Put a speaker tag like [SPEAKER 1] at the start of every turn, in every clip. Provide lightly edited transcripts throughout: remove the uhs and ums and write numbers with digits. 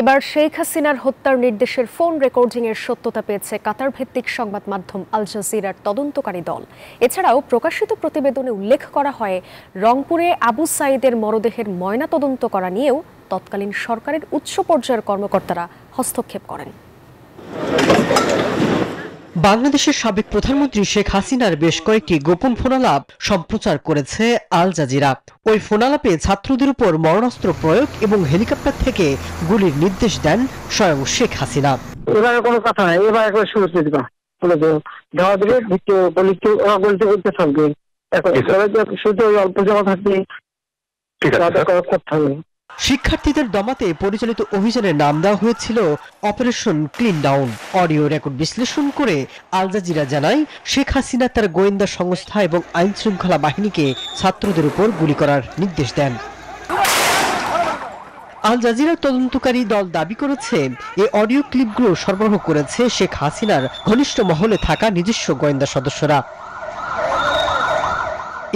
[SPEAKER 1] এবার শেখ হাসিনার হত্যার নির্দেশের ফোন রেকর্ডিংয়ের সত্যতা পেয়েছে কাতার ভিত্তিক সংবাদ মাধ্যম আল জাজিরার তদন্তকারী দল। এছাড়াও প্রকাশিত প্রতিবেদনে উল্লেখ করা হয়, রংপুরে আবু সাঈদের মরদেহের ময়নাতদন্ত করা নিয়েও তৎকালীন সরকারের উচ্চ পর্যায়ের কর্মকর্তারা হস্তক্ষেপ করেন।
[SPEAKER 2] বাংলাদেশের সাবেক প্রধানমন্ত্রী শেখ হাসিনার বেশ কয়েকটি গোপন ফোনালাপ সম্প্রচার করেছে আল জাজিরা। ওই ফোনালাপে ছাত্রদের উপর মরণাস্ত্র প্রয়োগ এবং হেলিকপ্টার থেকে গুলির নির্দেশ দেন স্বয়ং শেখ হাসিনা।
[SPEAKER 3] এবারে কোনো কথা নাই, এবার একবার শুরু করে দিবা বলে দেওয়া দিলে বলতে বলতে থাকবে। এখন শুধু ওই অল্প জমা থাকবে, করতে হবে।
[SPEAKER 2] শিক্ষার্থীদের দমাতে পরিচালিত অভিযানের নাম দেওয়া হয়েছিল operation clean down. Audio record বিশ্লেষণ করে আল জাজিরা জানায়, শেখ হাসিনা তার গোয়েন্দা সংস্থা এবং আইন শৃঙ্খলা বাহিনীকে ছাত্রদের উপর গুলি করার নির্দেশ দেন। আল জাজিরার তদন্তকারী দল দাবি করেছে, এই অডিও ক্লিপগুলো সরবরাহ করেছে শেখ হাসিনার ঘনিষ্ঠ মহলে থাকা নিজস্ব গোয়েন্দা সদস্যরা।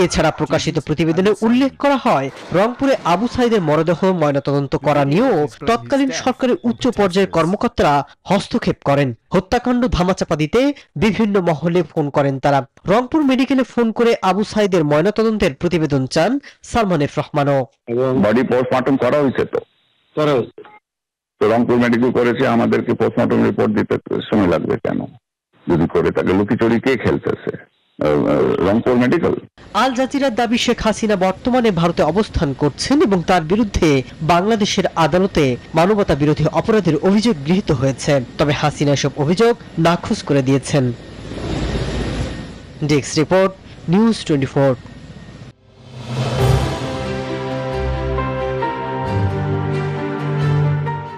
[SPEAKER 2] এছাড়া প্রকাশিত প্রতিবেদনে উল্লেখ করা হয়, রংপুরে আবু সাঈদের মরদেহ ময়নাতদন্ত করা নিয়েও তৎকালীন সরকারের উচ্চ পর্যায়ের কর্মকর্তারা হস্তক্ষেপ করেন। হত্যাকাণ্ড ধামাচাপা দিতে বিভিন্ন মহলে ফোন করেন তারা। রংপুর মেডিকেলে ফোন করে আবু সাঈদের ময়নাতদন্তের প্রতিবেদন চান সালমান এফ রহমানও।
[SPEAKER 4] বডি পোস্টমর্টম করা হয়েছে তো রংপুর মেডিকেল করেছে, আমাদেরকে পোস্টমর্টম রিপোর্ট দিতে সময় লাগবে কেন? যদি করে তাকে লুকিচুরি কে খেলতেছে? রংপুর মেডিকেল।
[SPEAKER 2] আল জাজিরার দাবি, শেখ হাসিনা বর্তমানে ভারতে অবস্থান করছেন এবং তার বিরুদ্ধে বাংলাদেশের আদালতে মানবতা বিরোধী অপরাধের অভিযোগ গৃহীত হয়েছে। তবে হাসিনা এসব অভিযোগ নাকচ করে দিয়েছেন। Desk report, news 24।